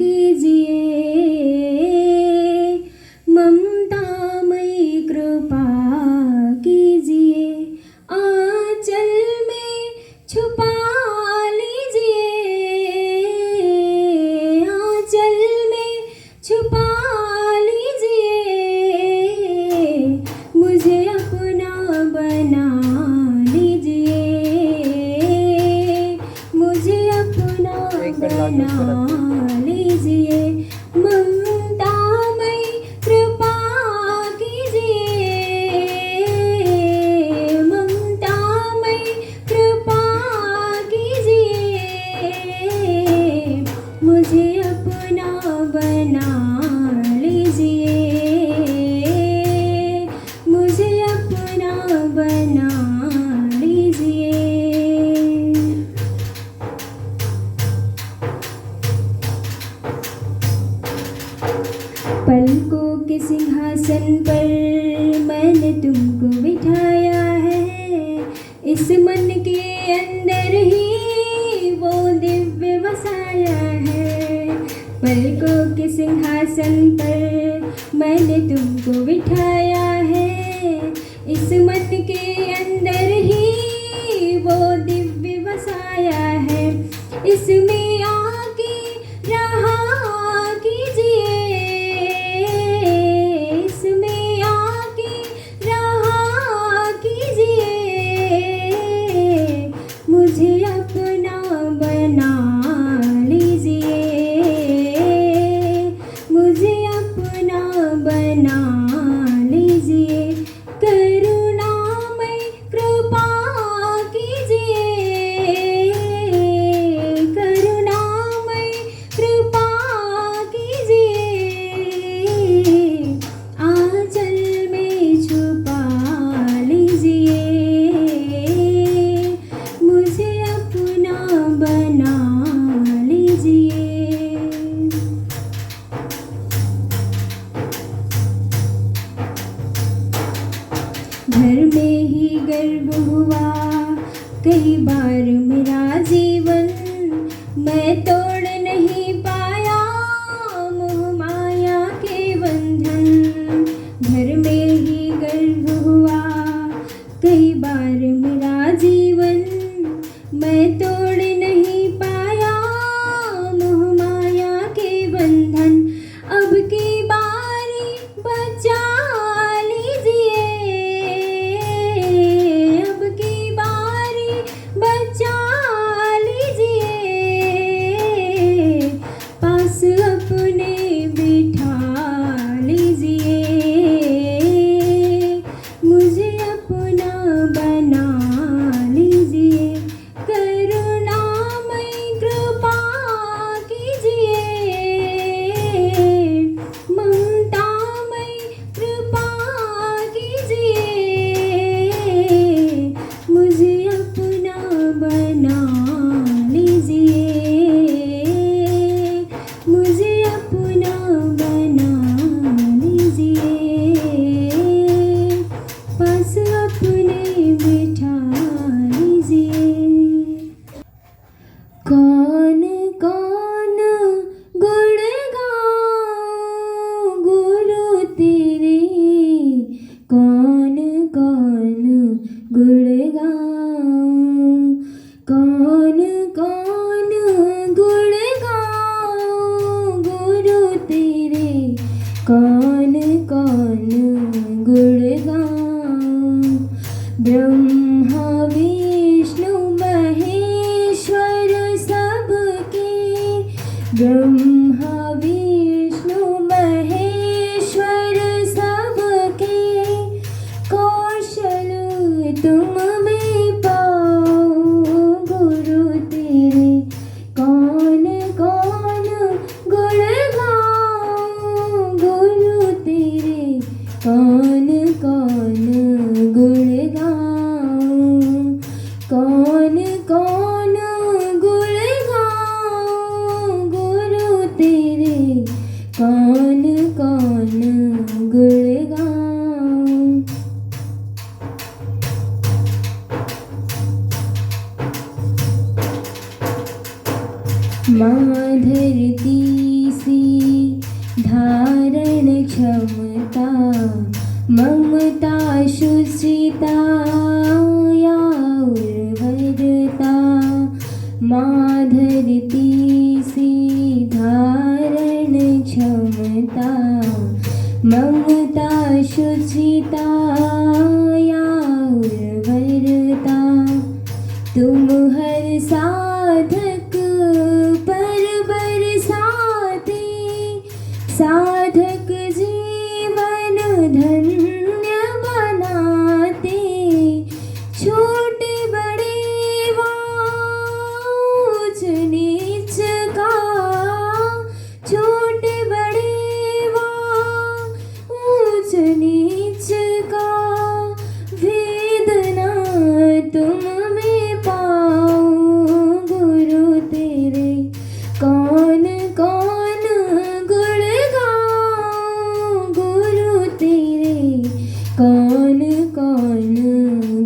कीजिए, ममतामयी कृपा कीजिए, आंचल में छुपा लीजिए, आंचल में छुपा लीजिए, मुझे अपना बना लीजिए, मुझे अपना बना लीजिए, ममतामयी कृपा कीजिए, ममतामयी कृपा कीजिए, मुझे अपना बना लीजिए, मुझे अपना बना लीजिए। पलकों के सिंहासन पर मैंने तुमको बिठाया है, इस मन के अंदर ही वो दिव्य बसाया है। पलकों के सिंहासन पर मैंने तुमको बिठाया है, इस मन के अंदर ही वो दिव्य बसाया है। इसमें आके रहा कीजिए, इसमें आके रहा कीजिए, मुझे अपना बना लीजिए, मुझे अपना बना लीजिए, करुणामय कृपा कीजिए, करुणामय कृपा कीजिए, आंचल में छुपा लीजिए, मुझे अपना बना लीजिए। घर में ही गर्व हुआ कई बार मेरा जीवन, मैं तोड़ नहीं पाया मोह माया के बंधन। घर में ही गर्व हुआ कई बार मेरा जीवन, मैं तोड़ नहीं पाया मोह माया के बंधन। अब की बारी बचा लीजिए, अब की बारी बचा लीजिए, पास अपने बिठा लीजिए, मुझे अपना बना लीजिए, करुणामय कृपा कीजिए, ममतामय कृपा कीजिए, मुझे अपना बना लीजिए, मुझे अपना बना लीजिए, पास अपने बिठा लीजिए। कौन कौन गुण गाऊं गुरु तेरे, कौन कौन गुण गाऊं, कौन कौन गुण गाऊं गुरु तेरे, कौन कौन गुण गाऊं। ब्रह्मा विष्णु महेश्वर सबके, ब्रह्मा विष्णु महेश्वर सबके, कौशल तुम में पाओ गुरु तेरे, कौन कौन गुण गाऊं गुरु तेरे, कौन कौन गुण गाऊं, कौन कौन गुण गाऊं गुरु तेरे, कौन कौन गुण गाऊं। माँ धरती क्षमता ममता शुचिता या उर्वरता माधरती सी धारण क्षमता ममता शुचिता या उर्वरता तुम हर साधक पर बरसाते साधक जीवन धन्य बनाते छोटे बड़े ऊंच नीच का छोटे बड़े ऊंच नीच का वेदना तुम में पाओ गुरु तेरे कौन कौन गुण गाऊं गुरु तेरे कौन कौन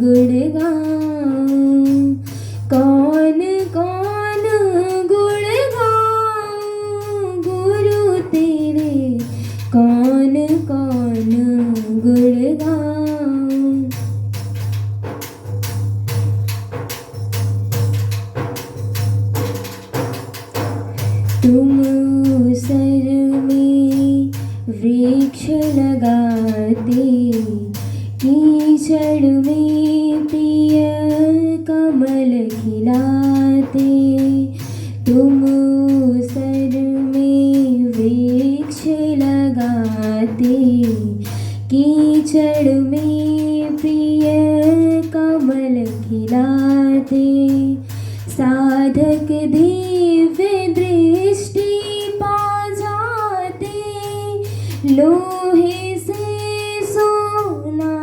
गुण गाऊं कौन कौन गुण गाऊं गुरु तेरे कौन कौन गुण गाऊं। तुम सर में वृक्ष लगाते कीचड़ में प्रिय कमल खिलाते तुम सर में वृक्ष लगाते कीचड़ में प्रिय कमल खिलाते साधक दिव्य दृष्टि पा जाते लोहे से सोना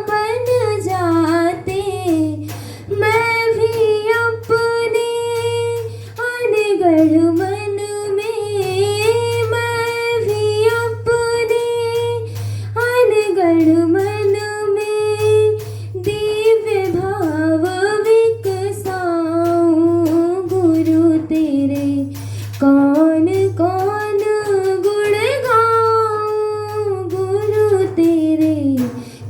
बन जाते मैं भी अपने अनगढ़ मन में मैं भी अपने अनगढ़ मन में दिव्य भाव विकसाऊं गुरु तेरे कौन कौन गुण गाऊं गुरु तेरे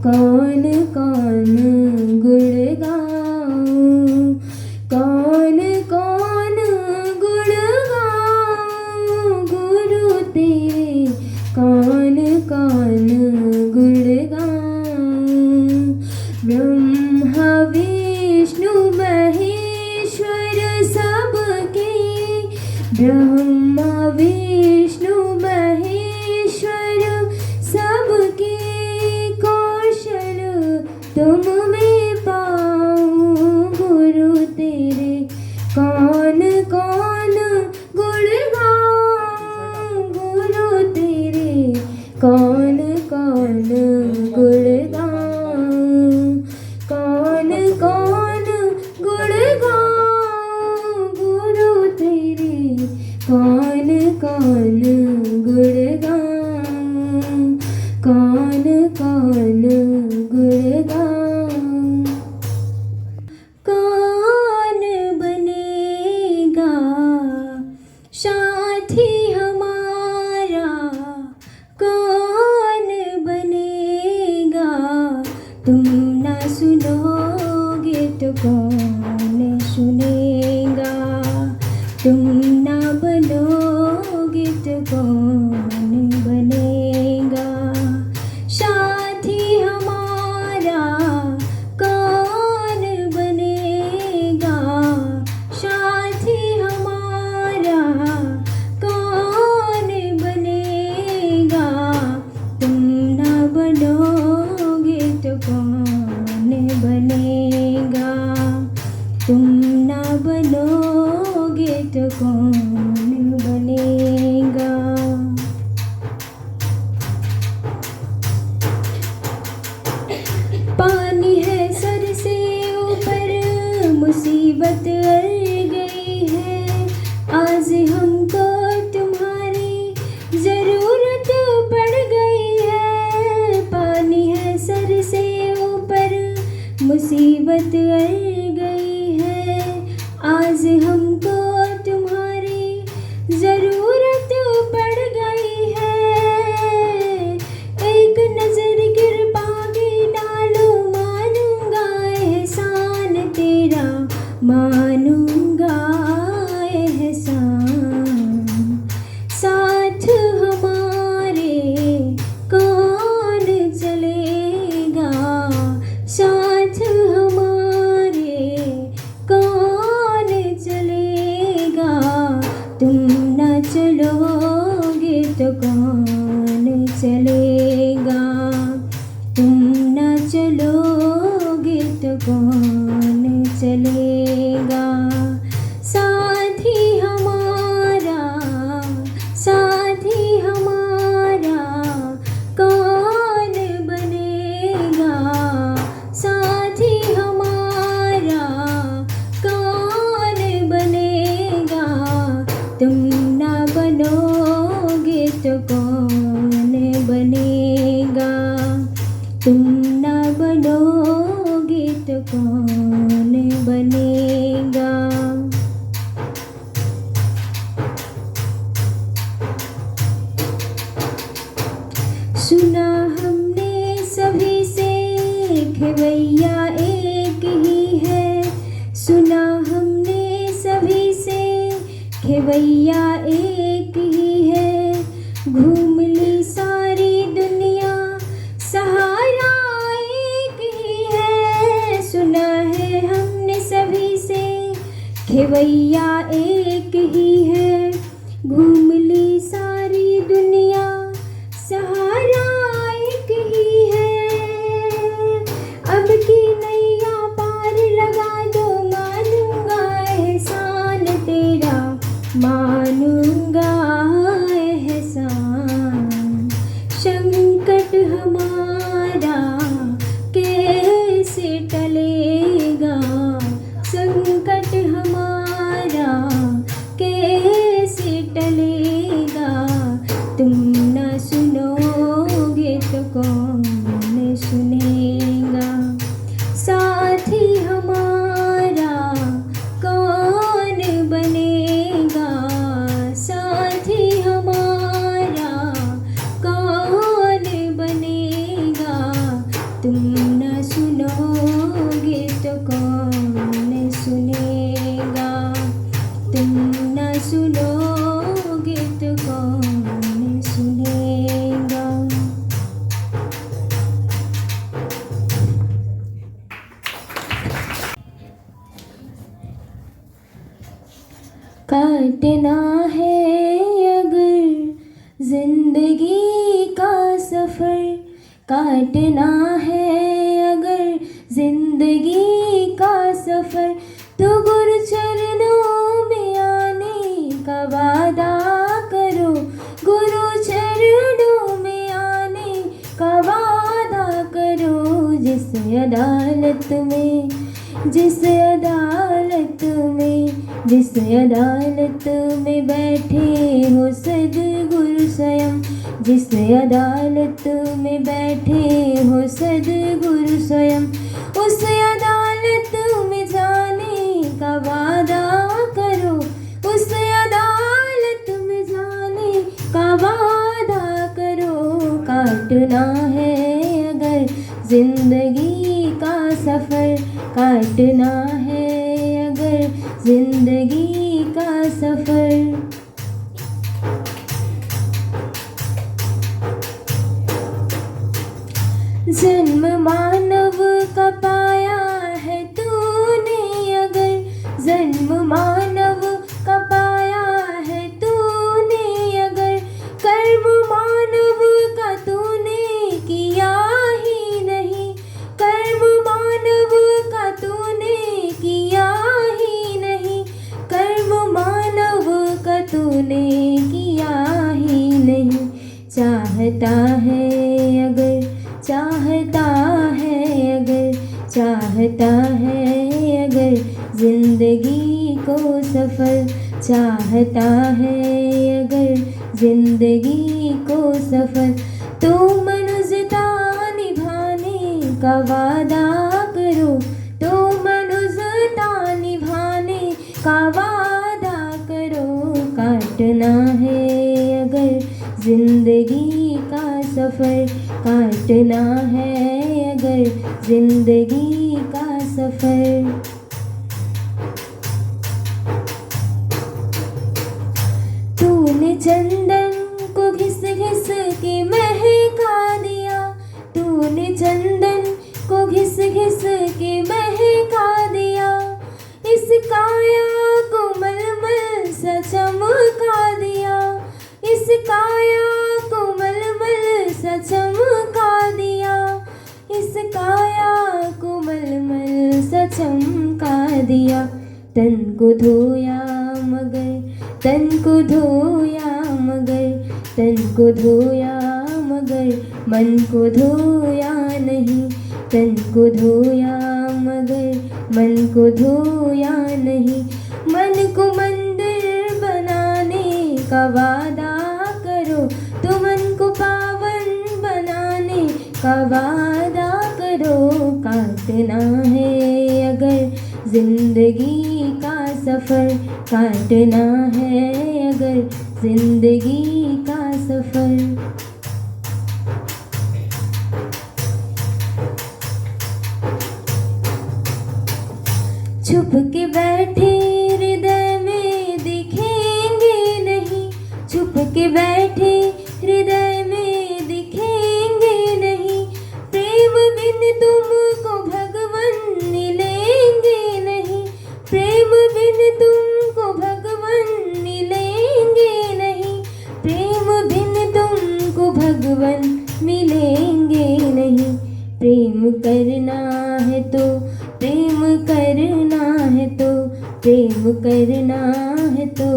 कौन कौन गुण गाऊं कौन कौन गुण गाऊं गुरु तेरे कौन कौन गुण गाऊं। ब्रह्मा विष्णु महेश्वर सबके ब्रह्मा विष्णु महेश्वर सबके कौशल तुम में पाऊं गुरु तेरे कौन कौन गुण गाऊं गुरु तेरे कौन कौन गुण गाऊं कौन कौन गुण गाऊं गुरु तेरे कौन कौन गुण गाऊं कौन कौन गुण गाऊं। कौन बनेगा साथी हमारा कौन बनेगा तुम ना सुनोगे तो कौन सुनेगा तुम ना बनोगे तो कौन तो कौन बनेगा। तुम ना बनोगे तो कौन बनेगा। सुना हमने सभी से खेवैया एक ही है। सुना हमने सभी से खेवैया एक ही है। घूम ली सारी दुनिया सहारा एक ही है। सुना है हमने सभी से खेवैया एक ही है। घूम ली सारी दुनिया सहारा एक ही है। अब की नैया पार लगा दो, मानूंगा एहसान तेरा, मानूंगा एहसान। संकट हमारा कैसे टलेगा। संकट हमारा कैसे टलेगा। तुम न सुनोगे तो कौन सुनेगा। साथी हमारा कौन बनेगा। साथी हमारा कौन बनेगा। तुम न सुनोगे तो कौन सुनेगा। तुम न सुनोगे तो कौन सुनेगा। काटना है अगर जिंदगी का सफ़र, काटना है अगर जिंदगी का सफ़र, तो गुरु चरणों में आने का वादा करो। गुरु चरणों में आने का वादा करो। जिस अदालत में, जिस अदालत में, जिस अदालत में बैठे हो सद्गुरु स्वयं, जिस अदालत में बैठे हो सद्गुरु स्वयं, उस अदालत में जाने का वादा करो। उस अदालत में जाने का वादा करो। काटना है अगर जिंदगी का सफ़र, काटना है अगर जिंदगी का सफ़र। जन्म मानव का पाया है तूने अगर, जन्म मानव का पाया है तूने अगर, कर्म मानव का तूने किया ही नहीं। कर्म मानव का तूने किया ही नहीं। कर्म मानव का तूने किया ही नहीं। चाहता है अगर, चाहता है अगर, चाहता है अगर जिंदगी को सफ़र, चाहता है अगर जिंदगी को सफ़र, तो मनुष्यता निभाने का वादा करो। तो मनुष्यता निभाने का वादा करो। काटना है अगर जिंदगी का सफ़र, काटना है अगर जिंदगी का सफ़र। तूने चंदन को घिस घिस के महका दिया। तूने चंदन को घिस घिस के महका दिया। इस काया को मलमल सा चमका दिया। इस काया को मलमल सा चमका दिया। इस काया को मलमल सा चमका दिया। तन को धोया मगर, तन को धोया मगर, तन को धोया मगर, मन को धोया नहीं। तन को धोया मगर, मन को धोया नहीं। मन को मंदिर बनाने का वादा करो। का वादा करो, काटना है अगर जिंदगी का सफ़र, काटना है अगर जिंदगी का सफ़र। छुप के बैठे हृदय में दिखेंगे नहीं, छुप के बैठे हृदय में दिखेंगे नहीं, प्रेम बिन तुमको भगवन मिलेंगे नहीं, प्रेम बिन तुमको भगवन मिलेंगे नहीं, प्रेम बिन तुमको भगवन मिलेंगे नहीं। प्रेम करना है तो, प्रेम करना है तो, प्रेम करना है तो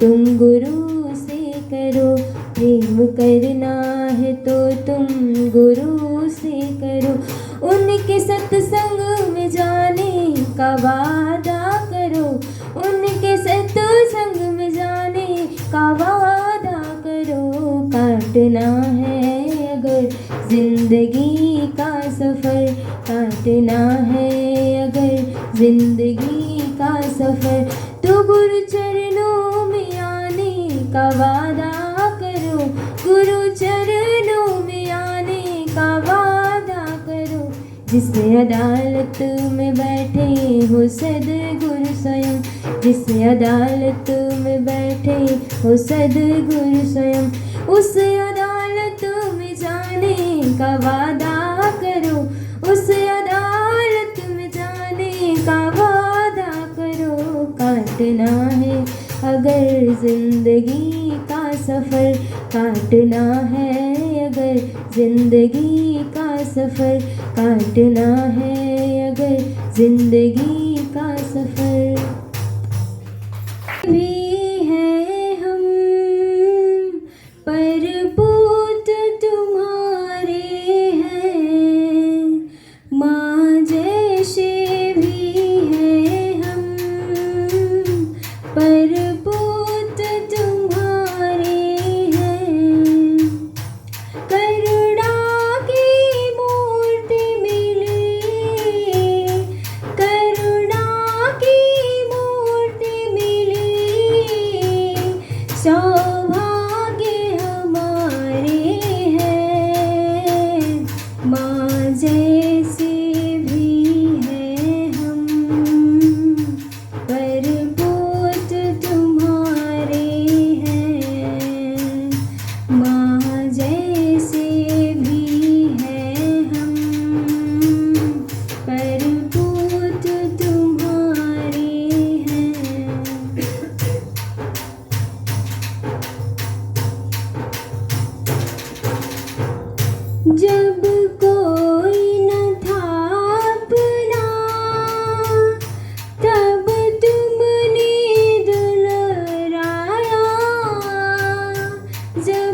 तुम गुरु से करो, प्रेम करना है तो तुम गुरु से करो। उनके सत्संग में जाने का वादा करो, उनके सत्संग में जाने का वादा करो, काटना है अगर जिंदगी का सफ़र, काटना है अगर जिंदगी का सफ़र। तो गुरु चरणों में आने का वादा करो, गुरु चरणों में आने का वादा करो। जिस अदालत में बैठे हो सद्गुरु स्वयं, जिस अदालत में बैठे हो सद्गुरु स्वयं, उस अदालत में जाने का वादा करो, उस अदालत में जाने का वादा करो। काटना है अगर जिंदगी का सफ़र, काटना है अगर जिंदगी का सफ़र, काटना है अगर जिंदगी का सफ़र। भी है हम पर पूत तुम्हारे हैं, माँ जैसे भी है हम पर पूत तुम्हारे हैं। करुणा की मूर्ति मिली, करुणा की मूर्ति मिली, सौभाग्य हमारे हैं, माँ जैसे भी है हम पर पूत तुम्हारे हैं, माँ जैसे भी है हम पर पूत तुम्हारे हैं। जब कोई न था अपना, तब तुमने दुलराया, जब